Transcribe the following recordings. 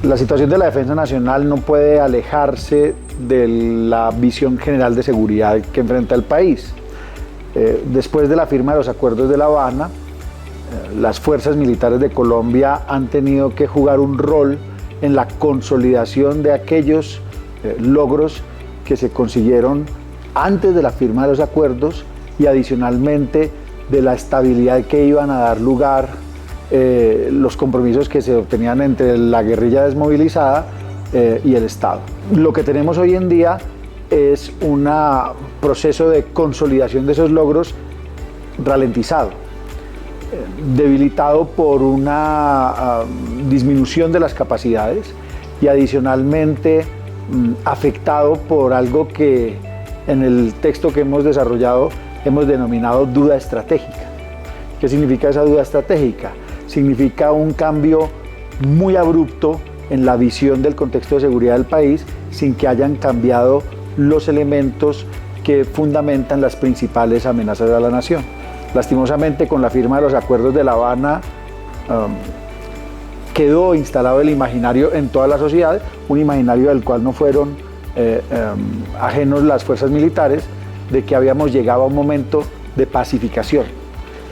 La situación de la defensa nacional no puede alejarse de la visión general de seguridad que enfrenta el país. Después de la firma de los acuerdos de La Habana, las fuerzas militares de Colombia han tenido que jugar un rol en la consolidación de aquellos logros que se consiguieron antes de la firma de los acuerdos y adicionalmente de la estabilidad que iban a dar lugar los compromisos que se obtenían entre la guerrilla desmovilizada y el Estado. Lo que tenemos hoy en día es un proceso de consolidación de esos logros ralentizado, debilitado por una disminución de las capacidades y adicionalmente afectado por algo que en el texto que hemos desarrollado hemos denominado duda estratégica. ¿Qué significa esa duda estratégica? Significa un cambio muy abrupto en la visión del contexto de seguridad del país sin que hayan cambiado los elementos que fundamentan las principales amenazas a la nación. Lastimosamente, con la firma de los acuerdos de La Habana quedó instalado el imaginario en toda la sociedad, un imaginario del cual no fueron ajenos las fuerzas militares, de que habíamos llegado a un momento de pacificación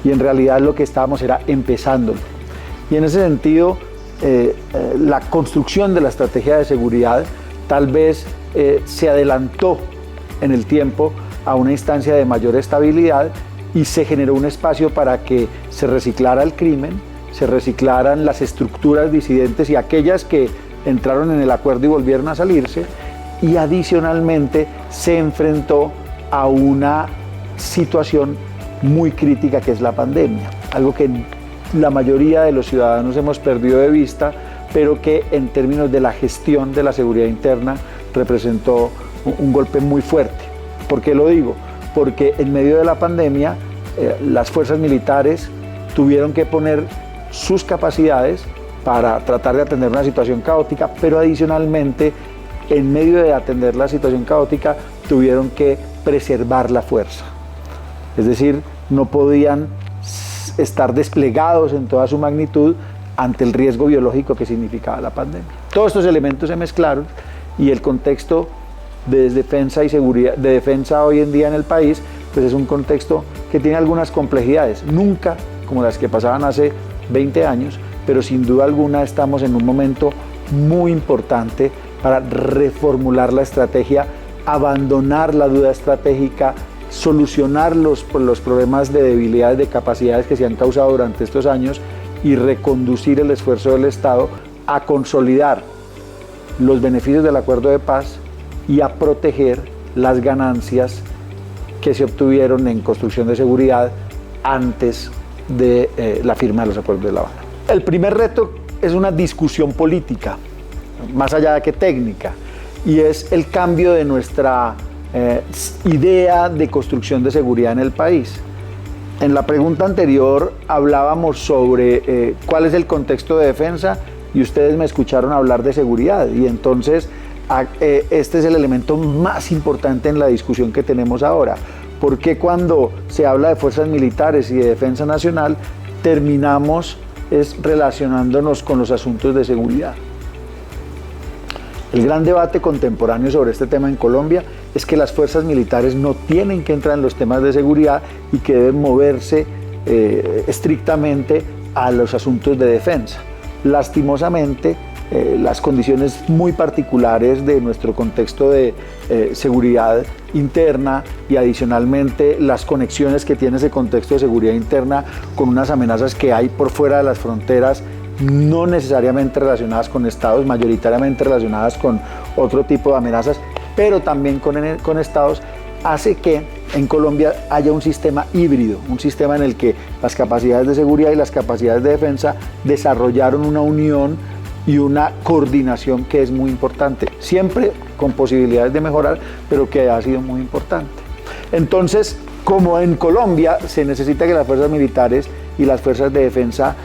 y en realidad lo que estábamos era empezándolo. Y en ese sentido, la construcción de la estrategia de seguridad tal vez se adelantó en el tiempo a una instancia de mayor estabilidad y se generó un espacio para que se reciclara el crimen, se reciclaran las estructuras disidentes y aquellas que entraron en el acuerdo y volvieron a salirse, y adicionalmente se enfrentó a una situación muy crítica que es la pandemia, algo que la mayoría de los ciudadanos hemos perdido de vista, pero que en términos de la gestión de la seguridad interna representó un golpe muy fuerte. ¿Por qué lo digo? Porque en medio de la pandemia las fuerzas militares tuvieron que poner sus capacidades para tratar de atender una situación caótica, pero adicionalmente en medio de atender la situación caótica tuvieron que preservar la fuerza. Es decir, no podían estar desplegados en toda su magnitud ante el riesgo biológico que significaba la pandemia. Todos estos elementos se mezclaron y el contexto de defensa y seguridad, de defensa hoy en día en el país, pues es un contexto que tiene algunas complejidades, nunca como las que pasaban hace 20 años, pero sin duda alguna estamos en un momento muy importante para reformular la estrategia, abandonar la duda estratégica, solucionar los problemas de debilidades de capacidades que se han causado durante estos años y reconducir el esfuerzo del Estado a consolidar los beneficios del acuerdo de paz y a proteger las ganancias que se obtuvieron en construcción de seguridad antes de la firma de los acuerdos de La Habana. El primer reto es una discusión política, más allá de que técnica, y es el cambio de nuestra idea de construcción de seguridad en el país. En la pregunta anterior hablábamos sobre cuál es el contexto de defensa y ustedes me escucharon hablar de seguridad, y entonces este es el elemento más importante en la discusión que tenemos ahora. Porque cuando se habla de fuerzas militares y de defensa nacional, terminamos relacionándonos con los asuntos de seguridad? El gran debate contemporáneo sobre este tema en Colombia es que las fuerzas militares no tienen que entrar en los temas de seguridad y que deben moverse estrictamente a los asuntos de defensa. Lastimosamente, las condiciones muy particulares de nuestro contexto de seguridad interna y adicionalmente las conexiones que tiene ese contexto de seguridad interna con unas amenazas que hay por fuera de las fronteras, no necesariamente relacionadas con estados, mayoritariamente relacionadas con otro tipo de amenazas, pero también con estados, hace que en Colombia haya un sistema híbrido, un sistema en el que las capacidades de seguridad y las capacidades de defensa desarrollaron una unión y una coordinación que es muy importante, siempre con posibilidades de mejorar, pero que ha sido muy importante. Entonces, como en Colombia se necesita que las fuerzas militares y las fuerzas de defensa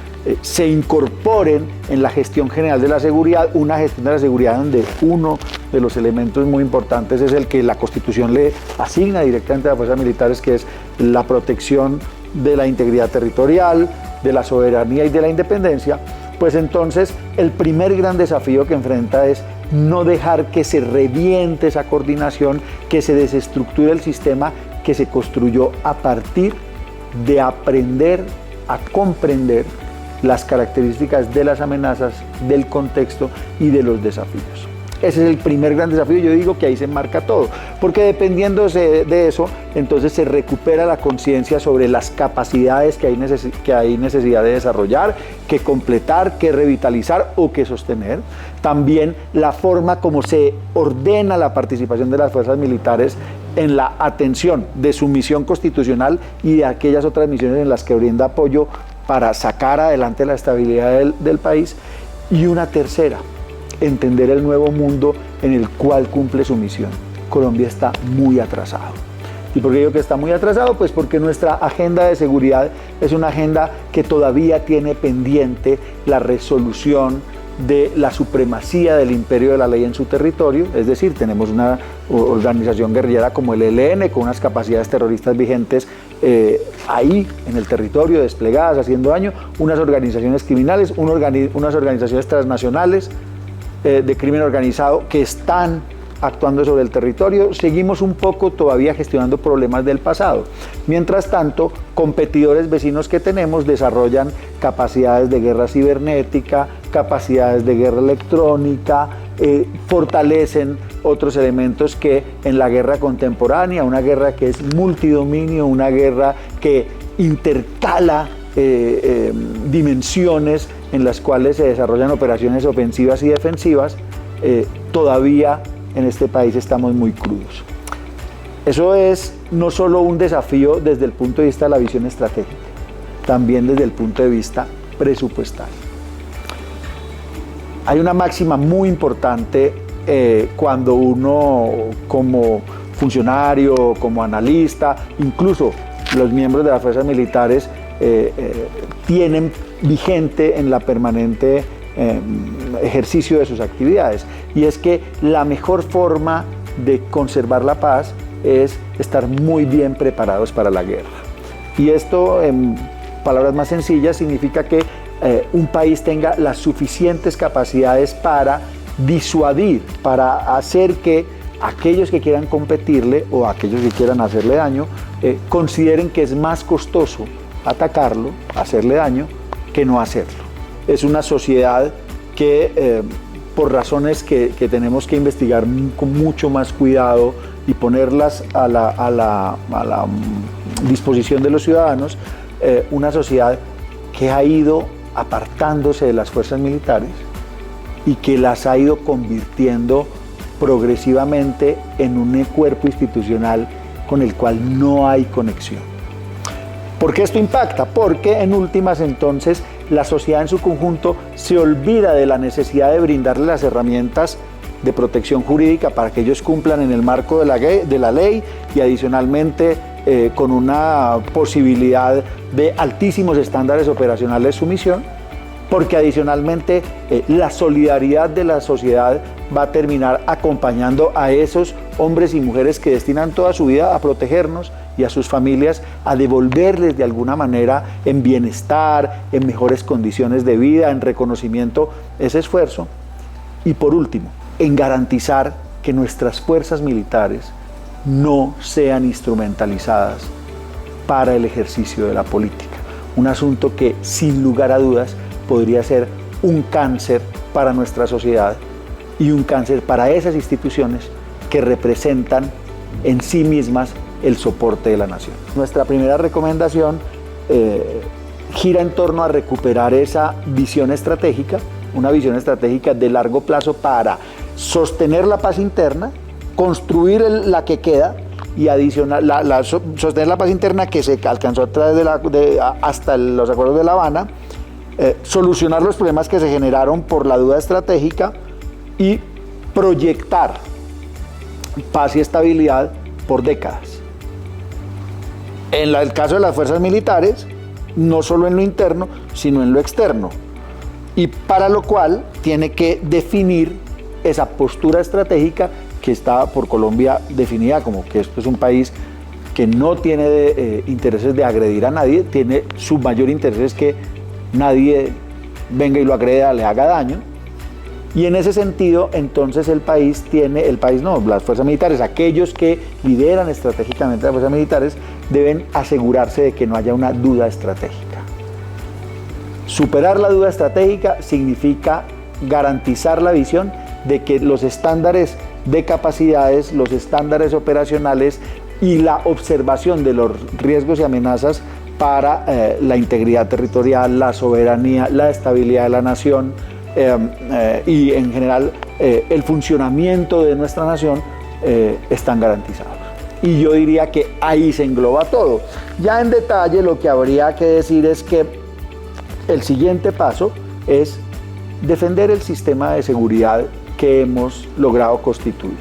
se incorporen en la gestión general de la seguridad, una gestión de la seguridad donde uno de los elementos muy importantes es el que la Constitución le asigna directamente a las fuerzas militares, que es la protección de la integridad territorial, de la soberanía y de la independencia. pues entonces el primer gran desafío que enfrenta es no dejar que se reviente esa coordinación, que se desestructure el sistema que se construyó a partir de aprender a comprender las características de las amenazas, del contexto y de los desafíos. Ese es el primer gran desafío. Yo digo que ahí se enmarca todo, porque dependiendo de eso, entonces se recupera la conciencia sobre las capacidades que hay necesidad de desarrollar, que completar, que revitalizar o que sostener. También la forma como se ordena la participación de las fuerzas militares en la atención de su misión constitucional y de aquellas otras misiones en las que brinda apoyo para sacar adelante la estabilidad del país. Y una tercera, entender el nuevo mundo en el cual cumple su misión. Colombia está muy atrasado. ¿Y por qué digo que está muy atrasado? Pues porque nuestra agenda de seguridad es una agenda que todavía tiene pendiente la resolución de la supremacía del imperio de la ley en su territorio, es decir, tenemos una organización guerrillera como el ELN con unas capacidades terroristas vigentes ahí en el territorio, desplegadas, haciendo daño, unas organizaciones criminales, unas organizaciones transnacionales de crimen organizado que están actuando sobre el territorio. Seguimos un poco todavía gestionando problemas del pasado. Mientras tanto, competidores vecinos que tenemos desarrollan capacidades de guerra cibernética, capacidades de guerra electrónica, fortalecen otros elementos que en la guerra contemporánea, una guerra que es multidominio, una guerra que intercala dimensiones en las cuales se desarrollan operaciones ofensivas y defensivas, todavía en este país estamos muy crudos. Eso es no solo un desafío desde el punto de vista de la visión estratégica, también desde el punto de vista presupuestal. Hay una máxima muy importante cuando uno como funcionario, como analista, incluso los miembros de las fuerzas militares tienen vigente en la permanente ejercicio de sus actividades, y es que la mejor forma de conservar la paz es estar muy bien preparados para la guerra. Y esto, en palabras más sencillas, significa que un país tenga las suficientes capacidades para disuadir, para hacer que aquellos que quieran competirle o aquellos que quieran hacerle daño consideren que es más costoso atacarlo, hacerle daño, que no hacerlo. Es una sociedad que por razones que tenemos que investigar con mucho más cuidado y ponerlas a la disposición de los ciudadanos, una sociedad que ha ido apartándose de las fuerzas militares y que las ha ido convirtiendo progresivamente en un cuerpo institucional con el cual no hay conexión. ¿Por qué esto impacta? Porque en últimas entonces la sociedad en su conjunto se olvida de la necesidad de brindarle las herramientas de protección jurídica para que ellos cumplan en el marco de la ley y adicionalmente con una posibilidad de altísimos estándares operacionales de su misión, porque adicionalmente la solidaridad de la sociedad va a terminar acompañando a esos hombres y mujeres que destinan toda su vida a protegernos y a sus familias, a devolverles de alguna manera en bienestar, en mejores condiciones de vida, en reconocimiento ese esfuerzo. Y por último, en garantizar que nuestras fuerzas militares no sean instrumentalizadas para el ejercicio de la política. Un asunto que sin lugar a dudas podría ser un cáncer para nuestra sociedad y un cáncer para esas instituciones que representan en sí mismas el soporte de la nación. Nuestra primera recomendación gira en torno a recuperar esa visión estratégica, una visión estratégica de largo plazo para sostener la paz interna, construir la que queda y sostener la paz interna que se alcanzó a través hasta los acuerdos de La Habana, solucionar los problemas que se generaron por la duda estratégica y proyectar paz y estabilidad por décadas. En el caso de las fuerzas militares, no solo en lo interno, sino en lo externo. Y para lo cual tiene que definir esa postura estratégica que está por Colombia definida como que esto es un país que no tiene intereses de agredir a nadie, tiene su mayor interés es que nadie venga y lo agreda, le haga daño. Y en ese sentido, entonces las fuerzas militares, aquellos que lideran estratégicamente las fuerzas militares, deben asegurarse de que no haya una duda estratégica. Superar la duda estratégica significa garantizar la visión de que los estándares de capacidades, los estándares operacionales y la observación de los riesgos y amenazas para la integridad territorial, la soberanía, la estabilidad de la nación, y en general el funcionamiento de nuestra nación están garantizados. Y yo diría que ahí se engloba todo. Ya en detalle lo que habría que decir es que el siguiente paso es defender el sistema de seguridad que hemos logrado constituir.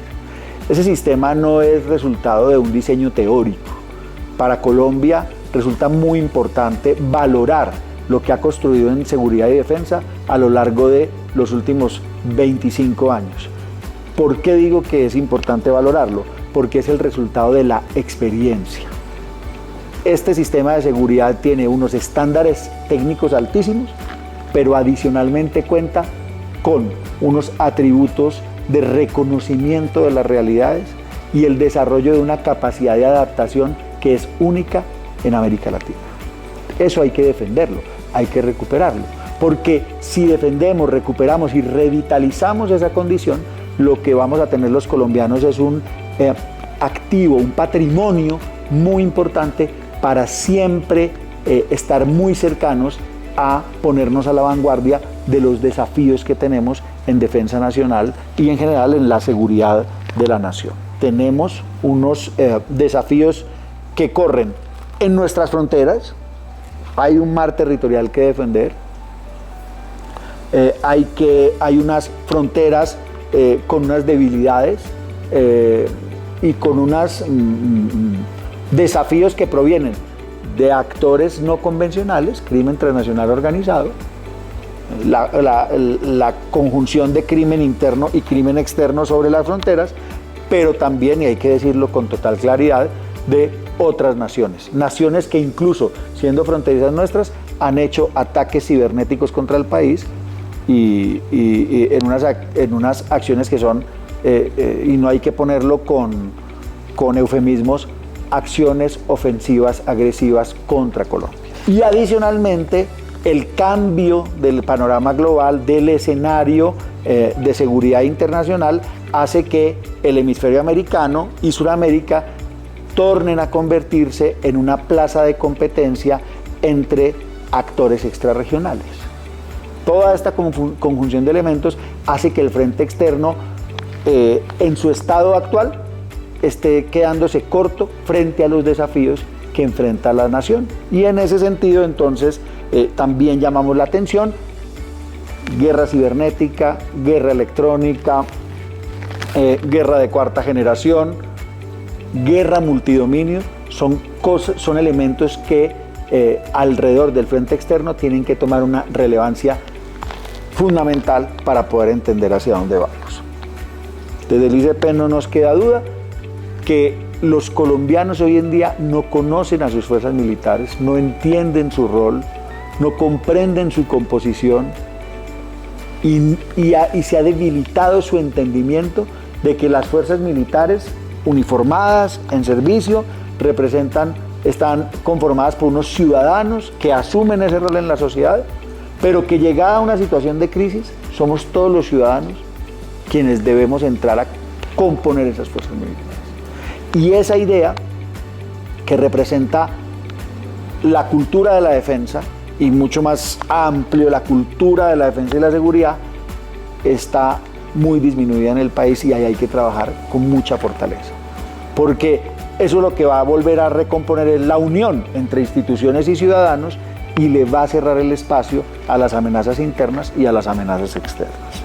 Ese sistema no es resultado de un diseño teórico. Para Colombia resulta muy importante valorar lo que ha construido en seguridad y defensa a lo largo de los últimos 25 años. ¿Por qué digo que es importante valorarlo? Porque es el resultado de la experiencia. Este sistema de seguridad tiene unos estándares técnicos altísimos, pero adicionalmente cuenta con unos atributos de reconocimiento de las realidades y el desarrollo de una capacidad de adaptación que es única en América Latina. Eso hay que defenderlo, hay que recuperarlo, porque si defendemos, recuperamos y revitalizamos esa condición, lo que vamos a tener los colombianos es un activo, un patrimonio muy importante para siempre estar muy cercanos a ponernos a la vanguardia de los desafíos que tenemos en defensa nacional y en general en la seguridad de la nación. Tenemos unos desafíos que corren en nuestras fronteras. Hay un mar territorial que defender, hay unas fronteras con unas debilidades y con unos desafíos que provienen de actores no convencionales, crimen transnacional organizado, la conjunción de crimen interno y crimen externo sobre las fronteras, pero también, y hay que decirlo con total claridad, de otras naciones que incluso siendo fronterizas nuestras han hecho ataques cibernéticos contra el país y en unas acciones que son, y no hay que ponerlo con eufemismos, acciones ofensivas, agresivas contra Colombia. Y adicionalmente, el cambio del panorama global, del escenario de seguridad internacional, hace que el hemisferio americano y Sudamérica tornen a convertirse en una plaza de competencia entre actores extrarregionales. Toda esta conjunción de elementos hace que el frente externo, en su estado actual, esté quedándose corto frente a los desafíos que enfrenta la nación. Y en ese sentido, entonces, también llamamos la atención: guerra cibernética, guerra electrónica, guerra de cuarta generación, guerra multidominio, son elementos que alrededor del frente externo tienen que tomar una relevancia fundamental para poder entender hacia dónde vamos. Desde el ICP no nos queda duda que los colombianos hoy en día no conocen a sus fuerzas militares, no entienden su rol, no comprenden su composición y se ha debilitado su entendimiento de que las fuerzas militares uniformadas, en servicio, están conformadas por unos ciudadanos que asumen ese rol en la sociedad, pero que llegada a una situación de crisis, somos todos los ciudadanos quienes debemos entrar a componer esas fuerzas militares. Y esa idea, que representa la cultura de la defensa, y mucho más amplio, la cultura de la defensa y la seguridad, está muy disminuida en el país y ahí hay que trabajar con mucha fortaleza. Porque eso lo que va a volver a recomponer es la unión entre instituciones y ciudadanos y le va a cerrar el espacio a las amenazas internas y a las amenazas externas.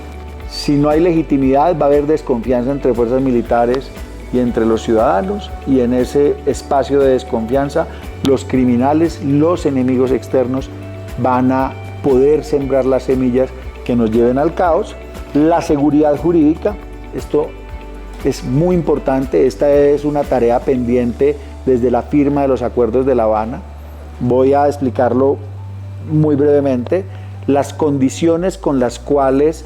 Si no hay legitimidad, va a haber desconfianza entre fuerzas militares y entre los ciudadanos, y en ese espacio de desconfianza los criminales, los enemigos externos van a poder sembrar las semillas que nos lleven al caos. La seguridad jurídica, esto es muy importante, esta es una tarea pendiente desde la firma de los acuerdos de La Habana. Voy a explicarlo muy brevemente. las condiciones con las cuales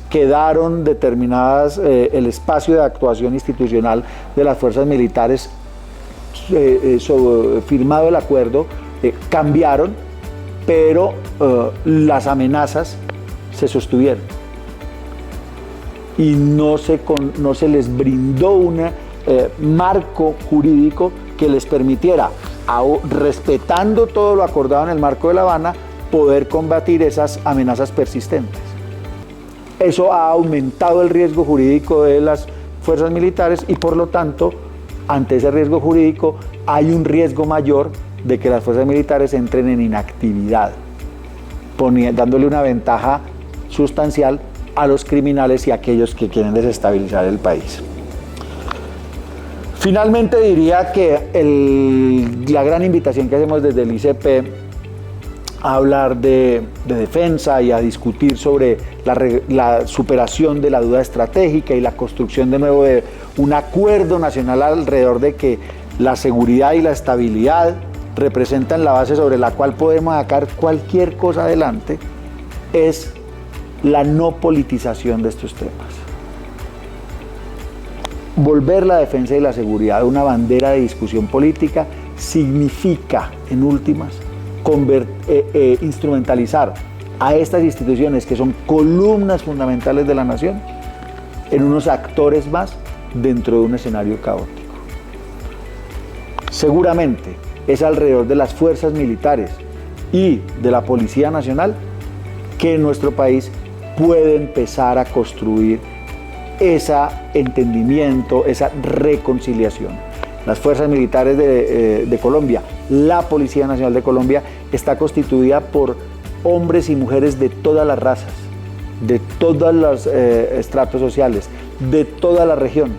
quedaron determinadas el espacio de actuación institucional de las fuerzas militares, firmado el acuerdo, cambiaron, pero las amenazas se sostuvieron y no se les brindó un marco jurídico que les permitiera, respetando todo lo acordado en el marco de La Habana, poder combatir esas amenazas persistentes. Eso ha aumentado el riesgo jurídico de las fuerzas militares y por lo tanto, ante ese riesgo jurídico, hay un riesgo mayor de que las fuerzas militares entren en inactividad, dándole una ventaja sustancial a los criminales y a aquellos que quieren desestabilizar el país. Finalmente diría que la gran invitación que hacemos desde el ICP a hablar de defensa y a discutir sobre la superación de la duda estratégica y la construcción de nuevo de un acuerdo nacional alrededor de que la seguridad y la estabilidad representan la base sobre la cual podemos sacar cualquier cosa adelante, es la no politización de estos temas. Volver la defensa y la seguridad una bandera de discusión política significa, en últimas, instrumentalizar a estas instituciones que son columnas fundamentales de la nación en unos actores más dentro de un escenario caótico. Seguramente es alrededor de las fuerzas militares y de la Policía Nacional que nuestro país puede empezar a construir ese entendimiento, esa reconciliación. Las fuerzas militares de Colombia, la Policía Nacional de Colombia, está constituida por hombres y mujeres de todas las razas, de todos los estratos sociales, de todas las regiones.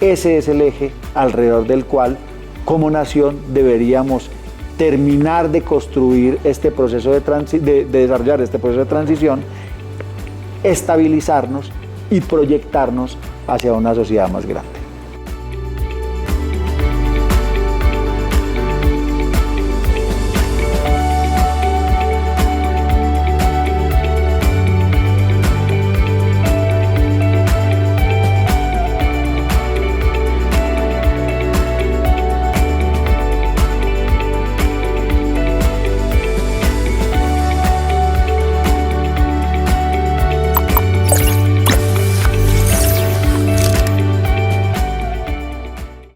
Ese es el eje alrededor del cual, como nación, deberíamos terminar de construir este proceso de desarrollar este proceso de transición, estabilizarnos y proyectarnos hacia una sociedad más grande.